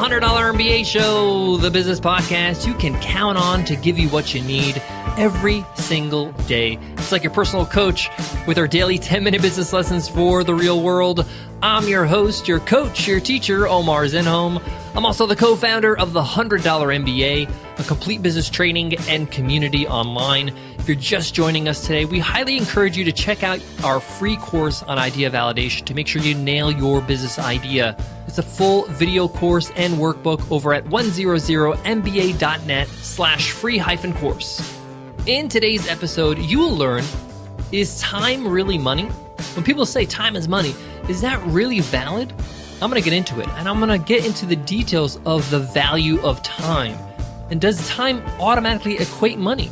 $100 MBA Show, the business podcast you can count on to give you what you need every single day. It's like your personal coach with our daily 10-minute business lessons for the real world. I'm your host, your coach, your teacher, Omar Zinhom. I'm also the co-founder of the $100 MBA, a complete business training and community online. If you're just joining us today, we highly encourage you to check out our free course on idea validation to make sure you nail your business idea. It's a full video course and workbook over at 100mba.net/free-course. In today's episode, you will learn, is time really money? When people say time is money, is that really valid? I'm going to get into it, and I'm going to get into the details of the value of time. And does time automatically equate money?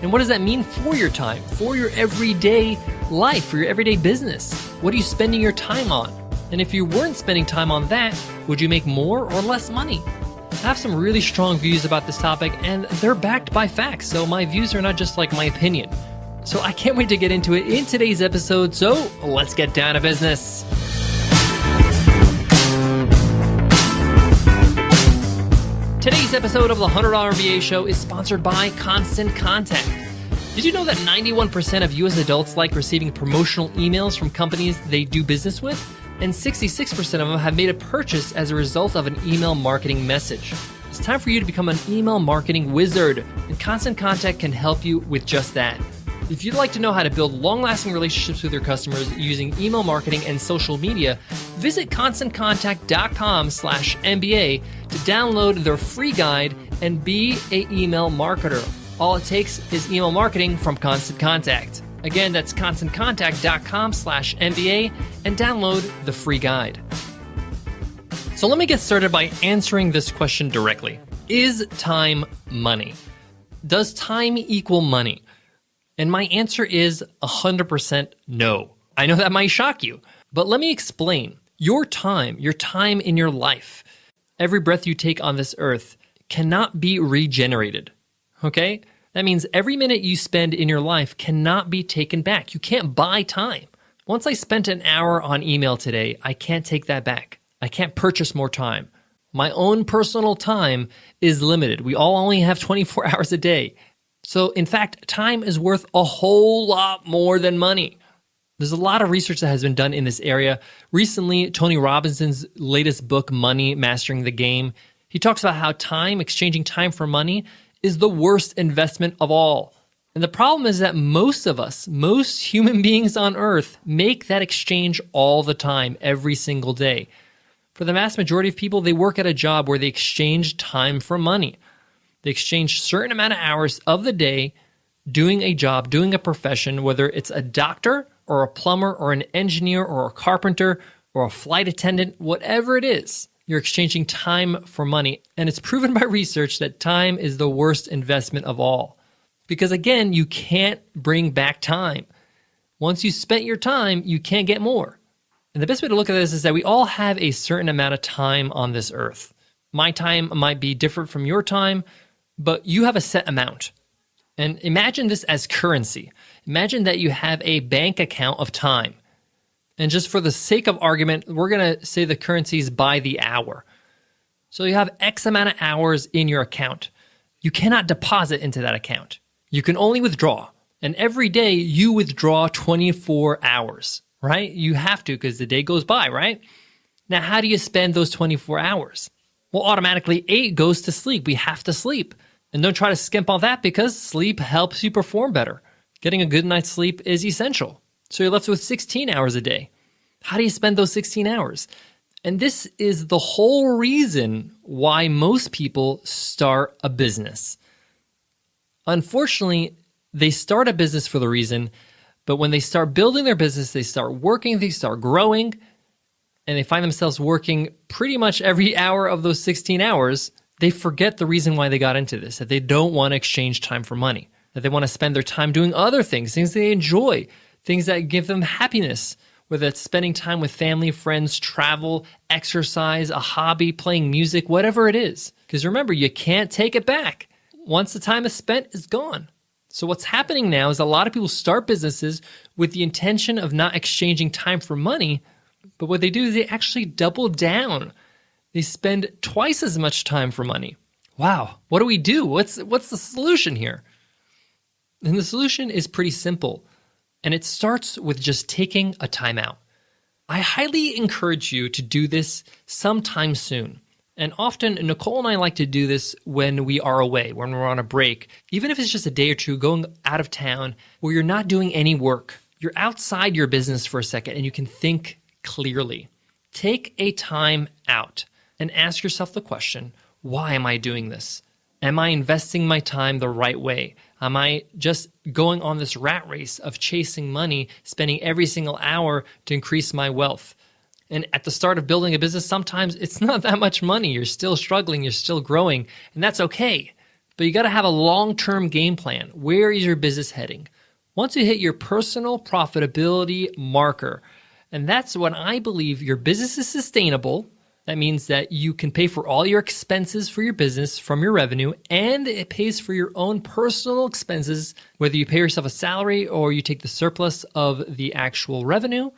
And what does that mean for your time, for your everyday life, for your everyday business? What are you spending your time on? And if you weren't spending time on that, would you make more or less money? I have some really strong views about this topic, and they're backed by facts, so my views are not just like my opinion. So I can't wait to get into it in today's episode, so let's get down to business. Today's episode of the $100 MBA Show is sponsored by Constant Contact. Did you know that 91% of US adults like receiving promotional emails from companies they do business with? And 66% of them have made a purchase as a result of an email marketing message. It's time for you to become an email marketing wizard, and Constant Contact can help you with just that. If you'd like to know how to build long-lasting relationships with your customers using email marketing and social media, visit constantcontact.com/MBA to download their free guide and be an email marketer. All it takes is email marketing from Constant Contact. Again, that's constantcontact.com/MBA and download the free guide. So let me get started by answering this question directly. Is time money? Does time equal money? And my answer is 100% no. I know that might shock you, but let me explain. Your time in your life, every breath you take on this earth cannot be regenerated, okay? That means every minute you spend in your life cannot be taken back. You can't buy time. Once I spent an hour on email today, I can't take that back. I can't purchase more time. My own personal time is limited. We all only have 24 hours a day. So in fact, time is worth a whole lot more than money. There's a lot of research that has been done in this area. Recently, Tony Robinson's latest book, Money, Mastering the Game, he talks about how exchanging time for money, is the worst investment of all. And the problem is that most human beings on earth make that exchange all the time, every single day. For the vast majority of people, they work at a job where they exchange time for money. They exchange a certain amount of hours of the day doing a job, doing a profession, whether it's a doctor or a plumber or an engineer or a carpenter or a flight attendant, whatever it is. You're exchanging time for money. And it's proven by research that time is the worst investment of all. Because again, you can't bring back time. Once you spent your time, you can't get more. And the best way to look at this is that we all have a certain amount of time on this earth. My time might be different from your time, but you have a set amount. And imagine this as currency. Imagine that you have a bank account of time. And just for the sake of argument, we're going to say the currency is by the hour. So you have X amount of hours in your account. You cannot deposit into that account. You can only withdraw. And every day you withdraw 24 hours, right? You have to because the day goes by, right? Now, how do you spend those 24 hours? Well, automatically 8 goes to sleep. We have to sleep. And don't try to skimp on that because sleep helps you perform better. Getting a good night's sleep is essential. So you're left with 16 hours a day. How do you spend those 16 hours? And this is the whole reason why most people start a business. Unfortunately, they start a business for the reason, but when they start building their business, they start working, they start growing, and they find themselves working pretty much every hour of those 16 hours, they forget the reason why they got into this, that they don't want to exchange time for money, that they want to spend their time doing other things they enjoy, things that give them happiness, whether it's spending time with family, friends, travel, exercise, a hobby, playing music, whatever it is. Because remember, you can't take it back. Once the time is spent, it's gone. So what's happening now is a lot of people start businesses with the intention of not exchanging time for money, but what they do is they actually double down. They spend twice as much time for money. Wow, what do we do? What's the solution here? And the solution is pretty simple, and it starts with just taking a time out. I highly encourage you to do this sometime soon. And often, Nicole and I like to do this when we are away, when we're on a break, even if it's just a day or two going out of town where you're not doing any work. You're outside your business for a second and you can think clearly. Take a time out and ask yourself the question, why am I doing this? Am I investing my time the right way? Am I just going on this rat race of chasing money, spending every single hour to increase my wealth? And at the start of building a business, sometimes it's not that much money. You're still struggling, you're still growing, and that's okay. But you got to have a long-term game plan. Where is your business heading? Once you hit your personal profitability marker, and that's when I believe your business is sustainable. That means that you can pay for all your expenses for your business from your revenue, and it pays for your own personal expenses, whether you pay yourself a salary or you take the surplus of the actual revenue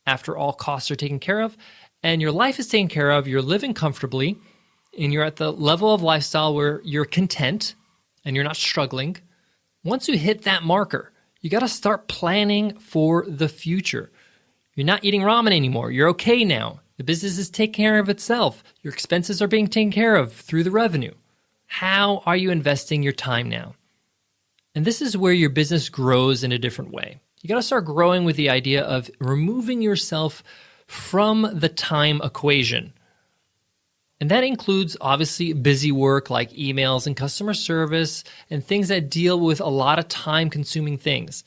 after all costs are taken care of, and your life is taken care of, you're living comfortably, and you're at the level of lifestyle where you're content and you're not struggling. Once you hit that marker, you got to start planning for the future. You're not eating ramen anymore. You're okay now. The business is taking care of itself. Your expenses are being taken care of through the revenue. How are you investing your time now? And this is where your business grows in a different way. You got to start growing with the idea of removing yourself from the time equation. And that includes obviously busy work like emails and customer service and things that deal with a lot of time-consuming things.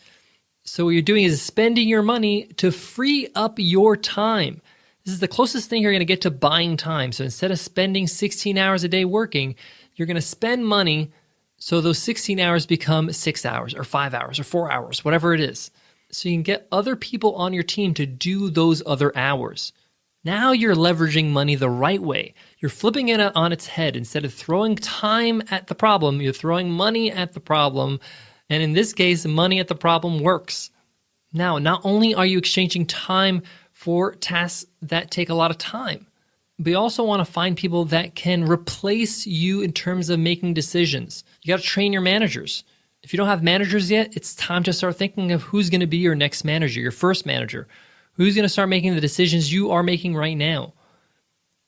So what you're doing is spending your money to free up your time. This is the closest thing you're going to get to buying time. So instead of spending 16 hours a day working, you're going to spend money so those 16 hours become 6 hours or 5 hours or 4 hours, whatever it is. So you can get other people on your team to do those other hours. Now you're leveraging money the right way. You're flipping it on its head. Instead of throwing time at the problem, you're throwing money at the problem. And in this case, money at the problem works. Now, not only are you exchanging time for tasks that take a lot of time, but you also want to find people that can replace you in terms of making decisions. You got to train your managers. If you don't have managers yet, it's time to start thinking of who's going to be your next manager, your first manager. Who's going to start making the decisions you are making right now?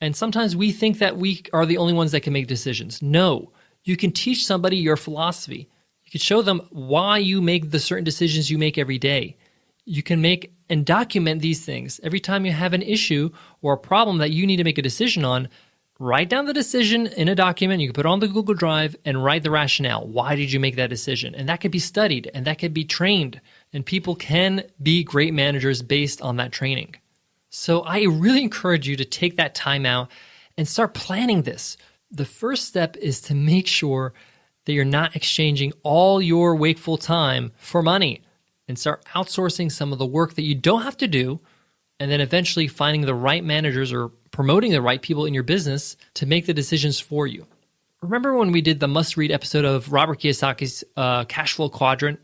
And sometimes we think that we are the only ones that can make decisions. No, you can teach somebody your philosophy. You can show them why you make the certain decisions you make every day. You can make and document these things. Every time you have an issue or a problem that you need to make a decision on, write down the decision in a document. You can put it on the Google Drive and write the rationale. Why did you make that decision? And that could be studied and that could be trained. And people can be great managers based on that training. So I really encourage you to take that time out and start planning this. The first step is to make sure that you're not exchanging all your wakeful time for money, and start outsourcing some of the work that you don't have to do, and then eventually finding the right managers or promoting the right people in your business to make the decisions for you. Remember when we did the must-read episode of Robert Kiyosaki's Cash Flow Quadrant?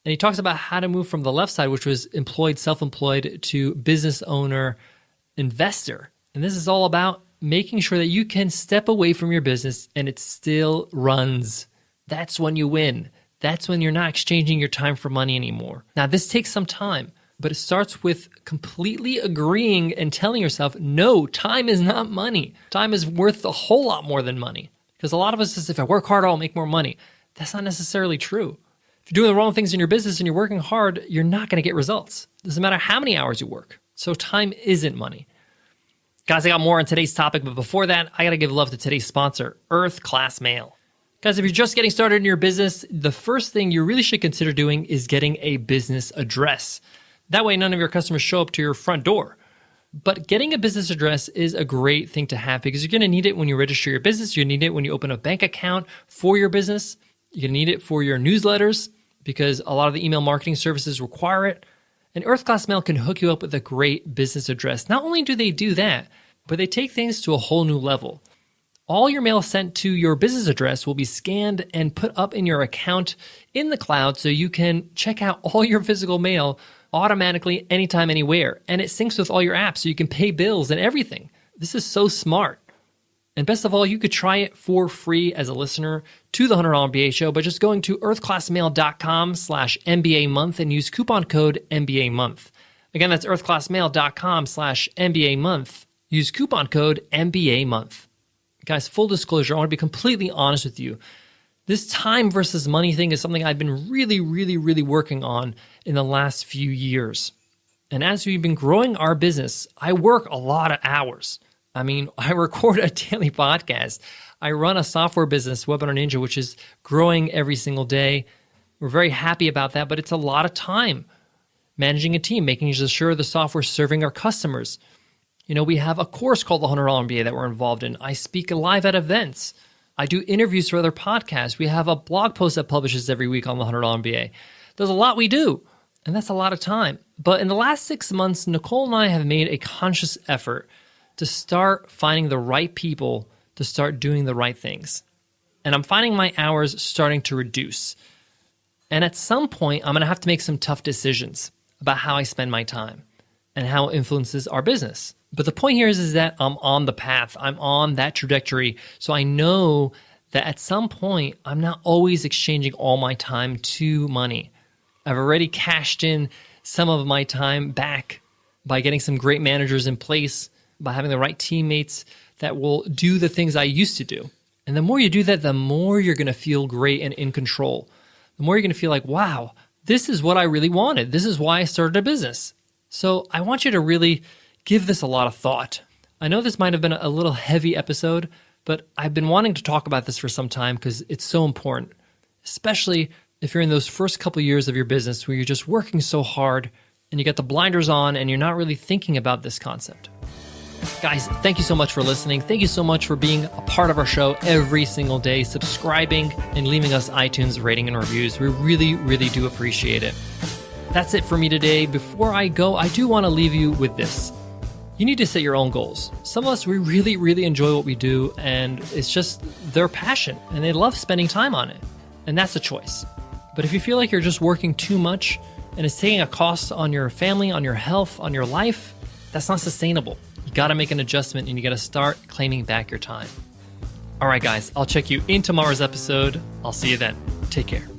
And he talks about how to move from the left side, which was employed, self-employed, to business owner, investor. And this is all about making sure that you can step away from your business and it still runs. That's when you win. That's when you're not exchanging your time for money anymore. Now, this takes some time, but it starts with completely agreeing and telling yourself, no, time is not money. Time is worth a whole lot more than money. Because a lot of us says, if I work hard, I'll make more money. That's not necessarily true. If you're doing the wrong things in your business and you're working hard, you're not going to get results. It doesn't matter how many hours you work. So time isn't money. Guys, I got more on today's topic, but before that, I got to give love to today's sponsor, Earth Class Mail. Guys, if you're just getting started in your business, the first thing you really should consider doing is getting a business address. That way, none of your customers show up to your front door. But getting a business address is a great thing to have because you're going to need it when you register your business. You're going to need it when you open a bank account for your business. You're going to need it for your newsletters because a lot of the email marketing services require it. And Earth Class Mail can hook you up with a great business address. Not only do they do that, but they take things to a whole new level. All your mail sent to your business address will be scanned and put up in your account in the cloud so you can check out all your physical mail automatically anytime, anywhere. And it syncs with all your apps so you can pay bills and everything. This is so smart. And best of all, you could try it for free as a listener to the $100 MBA show by just going to earthclassmail.com/MBA month and use coupon code MBA month. Again, that's earthclassmail.com/MBA month. Use coupon code MBA month. Guys, full disclosure, I want to be completely honest with you. This time versus money thing is something I've been really working on in the last few years. And as we've been growing our business, I work a lot of hours. I mean, I record a daily podcast. I run a software business, Webinar Ninja, which is growing every single day. We're very happy about that, but it's a lot of time managing a team, making sure the software is serving our customers. We have a course called the $100 MBA that we're involved in. I speak live at events. I do interviews for other podcasts. We have a blog post that publishes every week on the $100 MBA. There's a lot we do, and that's a lot of time. But in the last 6 months, Nicole and I have made a conscious effort to start finding the right people to start doing the right things. And I'm finding my hours starting to reduce. And at some point, I'm going to have to make some tough decisions about how I spend my time and how it influences our business. But the point here is that I'm on the path. I'm on that trajectory. So I know that at some point, I'm not always exchanging all my time to money. I've already cashed in some of my time back by getting some great managers in place, by having the right teammates that will do the things I used to do. And the more you do that, the more you're going to feel great and in control. The more you're going to feel like, wow, this is what I really wanted. This is why I started a business. So I want you to really give this a lot of thought. I know this might have been a little heavy episode, but I've been wanting to talk about this for some time because it's so important, especially if you're in those first couple years of your business where you're just working so hard and you got the blinders on and you're not really thinking about this concept. Guys, thank you so much for listening. Thank you so much for being a part of our show every single day, subscribing and leaving us iTunes rating and reviews. We really do appreciate it. That's it for me today. Before I go, I do want to leave you with this. You need to set your own goals. Some of us, we really enjoy what we do, and it's just their passion, and they love spending time on it. And that's a choice. But if you feel like you're just working too much and it's taking a cost on your family, on your health, on your life, that's not sustainable. You got to make an adjustment and you got to start claiming back your time. All right, guys, I'll check you in tomorrow's episode. I'll see you then. Take care.